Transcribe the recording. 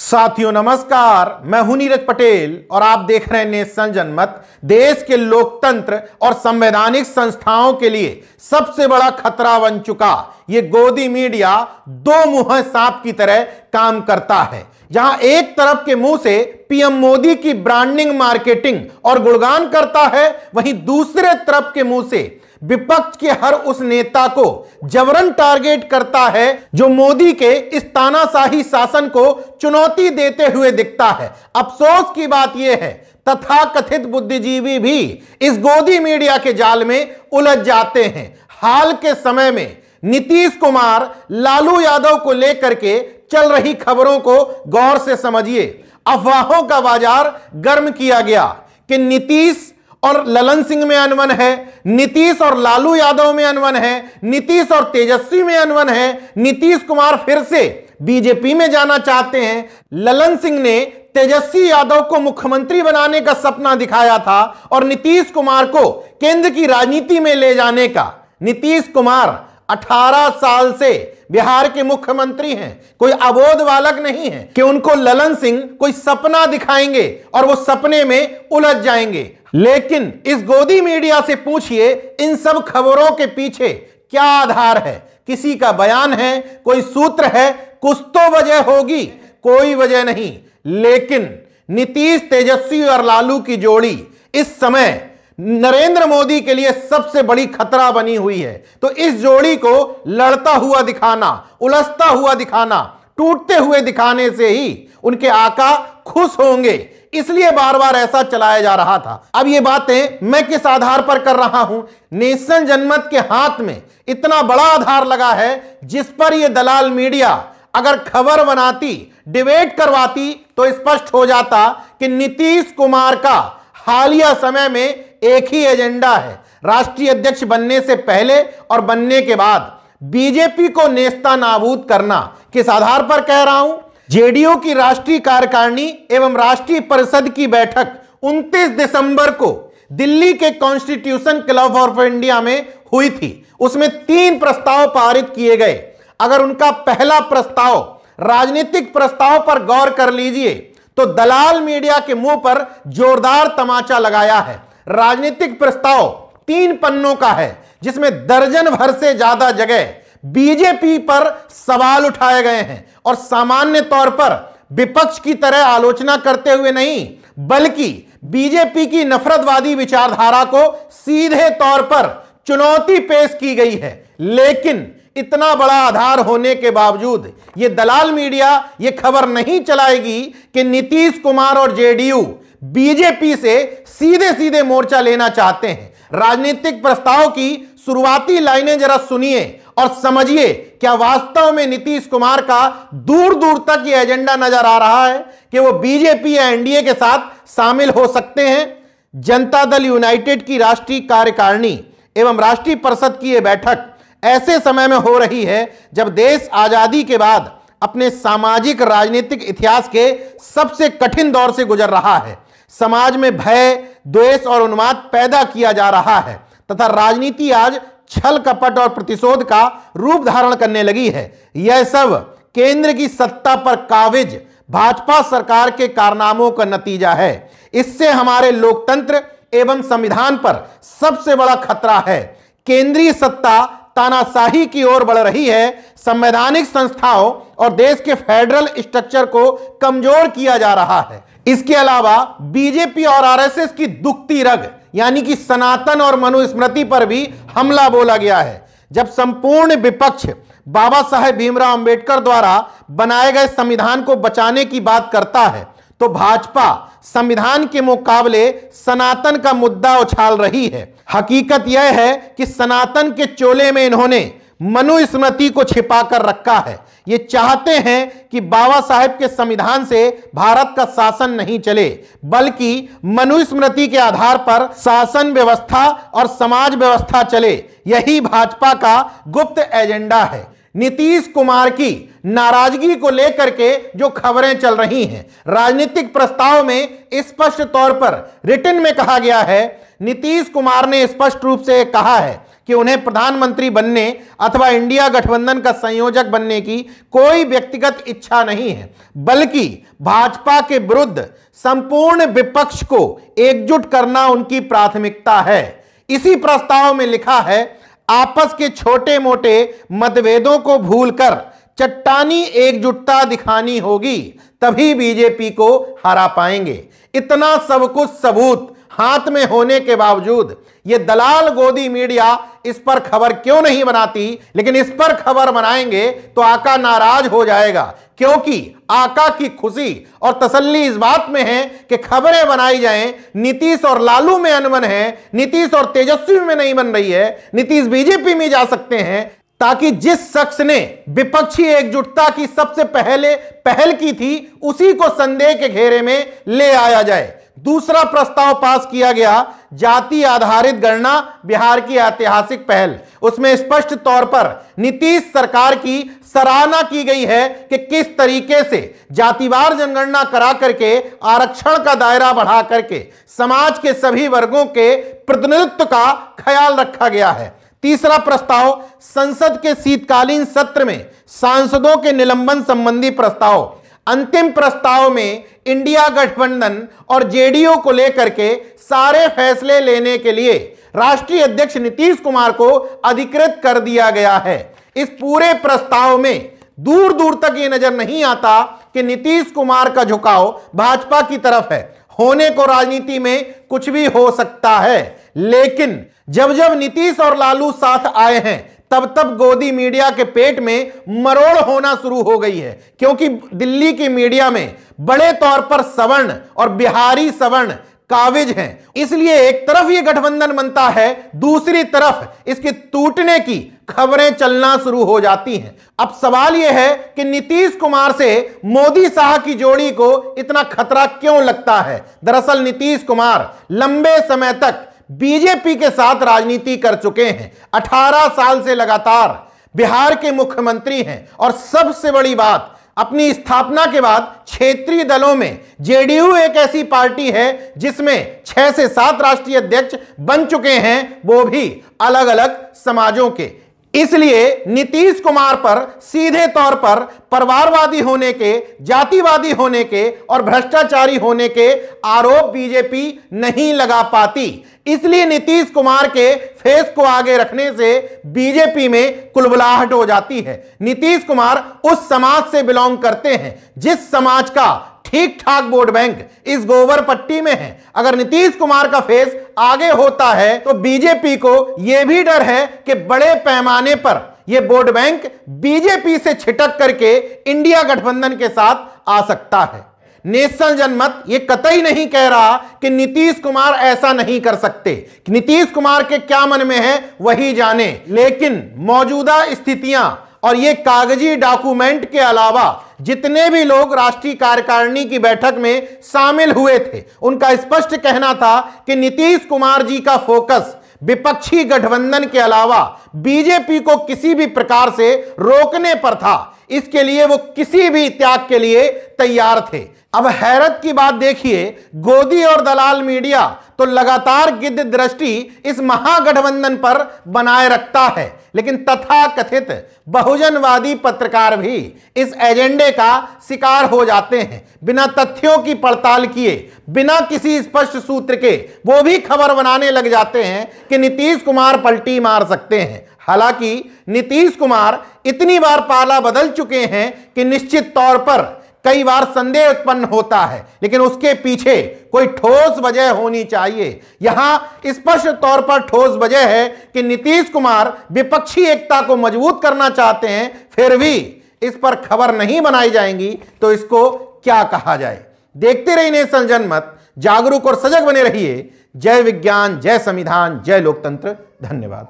साथियों नमस्कार, मैं हूं नीरज पटेल और आप देख रहे हैं नेशन जनमत। देश के लोकतंत्र और संवैधानिक संस्थाओं के लिए सबसे बड़ा खतरा बन चुका ये गोदी मीडिया दो मुंह सांप की तरह काम करता है। जहां एक तरफ के मुंह से पीएम मोदी की ब्रांडिंग, मार्केटिंग और गुणगान करता है, वहीं दूसरे तरफ के मुंह से विपक्ष के हर उस नेता को जबरन टारगेट करता है जो मोदी के इस तानाशाही शासन को चुनौती देते हुए दिखता है। अफसोस की बात यह है तथाकथित बुद्धिजीवी भी इस गोदी मीडिया के जाल में उलझ जाते हैं। हाल के समय में नीतीश कुमार, लालू यादव को लेकर के चल रही खबरों को गौर से समझिए। अफवाहों का बाजार गर्म किया गया कि नीतीश और ललन सिंह में अनबन है, नीतीश और लालू यादव में अनबन है, नीतीश और तेजस्वी में अनबन है, नीतीश कुमार फिर से बीजेपी में जाना चाहते हैं। ललन सिंह ने तेजस्वी यादव को मुख्यमंत्री बनाने का सपना दिखाया था और नीतीश कुमार को केंद्र की राजनीति में ले जाने का। नीतीश कुमार 18 साल से बिहार के मुख्यमंत्री हैं, कोई अबोध बालक नहीं है कि उनको ललन सिंह कोई सपना दिखाएंगे और वो सपने में उलझ जाएंगे। लेकिन इस गोदी मीडिया से पूछिए, इन सब खबरों के पीछे क्या आधार है? किसी का बयान है, कोई सूत्र है, कुछ तो वजह होगी, कोई वजह नहीं। लेकिन नीतीश, तेजस्वी और लालू की जोड़ी इस समय नरेंद्र मोदी के लिए सबसे बड़ी खतरा बनी हुई है। तो इस जोड़ी को लड़ता हुआ दिखाना, उलझता हुआ दिखाना, टूटते हुए दिखाने से ही उनके आका खुश होंगे, इसलिए बार बार ऐसा चलाया जा रहा था। अब ये बातें मैं किस आधार पर कर रहा हूं? नेशन जनमत के हाथ में इतना बड़ा आधार लगा है जिस पर यह दलाल मीडिया अगर खबर बनाती, डिबेट करवाती तो स्पष्ट हो जाता कि नीतीश कुमार का हालिया समय में एक ही एजेंडा है, राष्ट्रीय अध्यक्ष बनने से पहले और बनने के बाद बीजेपी को नेस्ता नाबूद करना। किस आधार पर कह रहा हूं? जेडीयू की राष्ट्रीय कार्यकारिणी एवं राष्ट्रीय परिषद की बैठक 29 दिसंबर को दिल्ली के कॉन्स्टिट्यूशन क्लब ऑफ इंडिया में हुई थी। उसमें 3 प्रस्ताव पारित किए गए। अगर उनका पहला प्रस्ताव राजनीतिक प्रस्ताव पर गौर कर लीजिए तो दलाल मीडिया के मुंह पर जोरदार तमाचा लगाया है। राजनीतिक प्रस्ताव 3 पन्नों का है जिसमें दर्जन भर से ज्यादा जगह बीजेपी पर सवाल उठाए गए हैं और सामान्य तौर पर विपक्ष की तरह आलोचना करते हुए नहीं, बल्कि बीजेपी की नफरतवादी विचारधारा को सीधे तौर पर चुनौती पेश की गई है। लेकिन इतना बड़ा आधार होने के बावजूद यह दलाल मीडिया यह खबर नहीं चलाएगी कि नीतीश कुमार और जेडीयू बीजेपी से सीधे सीधे मोर्चा लेना चाहते हैं। राजनीतिक प्रस्ताव की शुरुआती लाइनें जरा सुनिए और समझिए, क्या वास्तव में नीतीश कुमार का दूर दूर तक यह एजेंडा नजर आ रहा है कि वो बीजेपी या एनडीए के साथ शामिल हो सकते हैं? जनता दल यूनाइटेड की राष्ट्रीय कार्यकारिणी एवं राष्ट्रीय परिषद की यह बैठक ऐसे समय में हो रही है जब देश आजादी के बाद अपने सामाजिक राजनीतिक इतिहास के सबसे कठिन दौर से गुजर रहा है। समाज में भय, द्वेष और उन्माद पैदा किया जा रहा है तथा राजनीति आज छल कपट और प्रतिशोध का रूप धारण करने लगी है। यह सब केंद्र की सत्ता पर काबिज भाजपा सरकार के कारनामों का नतीजा है। इससे हमारे लोकतंत्र एवं संविधान पर सबसे बड़ा खतरा है। केंद्रीय सत्ता तानाशाही की ओर बढ़ रही है, संवैधानिक संस्थाओं और देश के फेडरल स्ट्रक्चर को कमजोर किया जा रहा है। इसके अलावा बीजेपी और आरएसएस की दुखती रग यानी कि सनातन और मनुस्मृति पर भी हमला बोला गया है। जब संपूर्ण विपक्ष बाबा साहेब भीमराव अंबेडकर द्वारा बनाए गए संविधान को बचाने की बात करता है तो भाजपा संविधान के मुकाबले सनातन का मुद्दा उछाल रही है। हकीकत यह है कि सनातन के चोले में इन्होंने मनुस्मृति को छिपा कर रखा है। ये चाहते हैं कि बाबा साहेब के संविधान से भारत का शासन नहीं चले, बल्कि मनुस्मृति के आधार पर शासन व्यवस्था और समाज व्यवस्था चले। यही भाजपा का गुप्त एजेंडा है। नीतीश कुमार की नाराजगी को लेकर के जो खबरें चल रही हैं, राजनीतिक प्रस्ताव में स्पष्ट तौर पर रिटन में कहा गया है। नीतीश कुमार ने स्पष्ट रूप से कहा है कि उन्हें प्रधानमंत्री बनने अथवा इंडिया गठबंधन का संयोजक बनने की कोई व्यक्तिगत इच्छा नहीं है, बल्कि भाजपा के विरुद्ध संपूर्ण विपक्ष को एकजुट करना उनकी प्राथमिकता है। इसी प्रस्ताव में लिखा है, आपस के छोटे मोटे मतभेदों को भूलकर चट्टानी एकजुटता दिखानी होगी, तभी बीजेपी को हरा पाएंगे। इतना सब कुछ सबूत हाथ में होने के बावजूद ये दलाल गोदी मीडिया इस पर खबर क्यों नहीं बनाती? लेकिन इस पर खबर बनाएंगे तो आका नाराज हो जाएगा, क्योंकि आका की खुशी और तसल्ली इस बात में है कि खबरें बनाई जाएं। नीतीश और लालू में अनबन है, नीतीश और तेजस्वी में नहीं बन रही है, नीतीश बीजेपी में जा सकते हैं, ताकि जिस शख्स ने विपक्षी एकजुटता की सबसे पहले पहल की थी उसी को संदेह के घेरे में ले आया जाए। दूसरा प्रस्ताव पास किया गया, जाति आधारित गणना बिहार की ऐतिहासिक पहल। उसमें स्पष्ट तौर पर नीतीश सरकार की सराहना की गई है कि किस तरीके से जातिवार जनगणना करा करके आरक्षण का दायरा बढ़ा करके समाज के सभी वर्गों के प्रतिनिधित्व का ख्याल रखा गया है। तीसरा प्रस्ताव, संसद के शीतकालीन सत्र में सांसदों के निलंबन संबंधी प्रस्ताव। अंतिम प्रस्ताव में इंडिया गठबंधन और जेडीयू को लेकर के सारे फैसले लेने के लिए राष्ट्रीय अध्यक्ष नीतीश कुमार को अधिकृत कर दिया गया है। इस पूरे प्रस्ताव में दूर दूर तक ये नजर नहीं आता कि नीतीश कुमार का झुकाव भाजपा की तरफ है। होने को राजनीति में कुछ भी हो सकता है, लेकिन जब जब नीतीश और लालू साथ आए हैं तब तब गोदी मीडिया के पेट में मरोड़ होना शुरू हो गई है, क्योंकि दिल्ली की मीडिया में बड़े तौर पर सवर्ण और बिहारी सवर्ण काबिज हैं। इसलिए एक तरफ ये गठबंधन बनता है, दूसरी तरफ इसके टूटने की खबरें चलना शुरू हो जाती हैं। अब सवाल यह है कि नीतीश कुमार से मोदी शाह की जोड़ी को इतना खतरा क्यों लगता है? दरअसल नीतीश कुमार लंबे समय तक बीजेपी के साथ राजनीति कर चुके हैं, 18 साल से लगातार बिहार के मुख्यमंत्री हैं, और सबसे बड़ी बात, अपनी स्थापना के बाद क्षेत्रीय दलों में जेडीयू एक ऐसी पार्टी है जिसमें 6 से 7 राष्ट्रीय अध्यक्ष बन चुके हैं, वो भी अलग अलग समाजों के। इसलिए नीतीश कुमार पर सीधे तौर पर परिवारवादी होने के, जातिवादी होने के और भ्रष्टाचारी होने के आरोप बीजेपी नहीं लगा पाती। इसलिए नीतीश कुमार के फेस को आगे रखने से बीजेपी में कुलबुलाहट हो जाती है। नीतीश कुमार उस समाज से बिलोंग करते हैं जिस समाज का ठीक ठाक वोट बैंक इस गोबर पट्टी में है। अगर नीतीश कुमार का फेस आगे होता है तो बीजेपी को यह भी डर है कि बड़े पैमाने पर यह वोट बैंक बीजेपी से छिटक करके इंडिया गठबंधन के साथ आ सकता है। नेशनल जनमत ये कतई नहीं कह रहा कि नीतीश कुमार ऐसा नहीं कर सकते। नीतीश कुमार के क्या मन में है वही जाने, लेकिन मौजूदा स्थितियां और ये कागजी डॉक्यूमेंट के अलावा जितने भी लोग राष्ट्रीय कार्यकारिणी की बैठक में शामिल हुए थे, उनका स्पष्ट कहना था कि नीतीश कुमार जी का फोकस विपक्षी गठबंधन के अलावा बीजेपी को किसी भी प्रकार से रोकने पर था। इसके लिए वो किसी भी त्याग के लिए तैयार थे। अब हैरत की बात देखिए, गोदी और दलाल मीडिया तो लगातार गिद्ध दृष्टि इस महागठबंधन पर बनाए रखता है, लेकिन तथाकथित बहुजनवादी पत्रकार भी इस एजेंडे का शिकार हो जाते हैं। बिना तथ्यों की पड़ताल किए, बिना किसी स्पष्ट सूत्र के वो भी खबर बनाने लग जाते हैं कि नीतीश कुमार पलटी मार सकते हैं। हालांकि नीतीश कुमार इतनी बार पाला बदल चुके हैं कि निश्चित तौर पर कई बार संदेह उत्पन्न होता है, लेकिन उसके पीछे कोई ठोस वजह होनी चाहिए। यहां स्पष्ट तौर पर ठोस वजह है कि नीतीश कुमार विपक्षी एकता को मजबूत करना चाहते हैं, फिर भी इस पर खबर नहीं बनाई जाएंगी तो इसको क्या कहा जाए। देखते रहिए नेशनल जनमत, जागरूक और सजग बने रहिए। जय विज्ञान, जय संविधान, जय लोकतंत्र। धन्यवाद।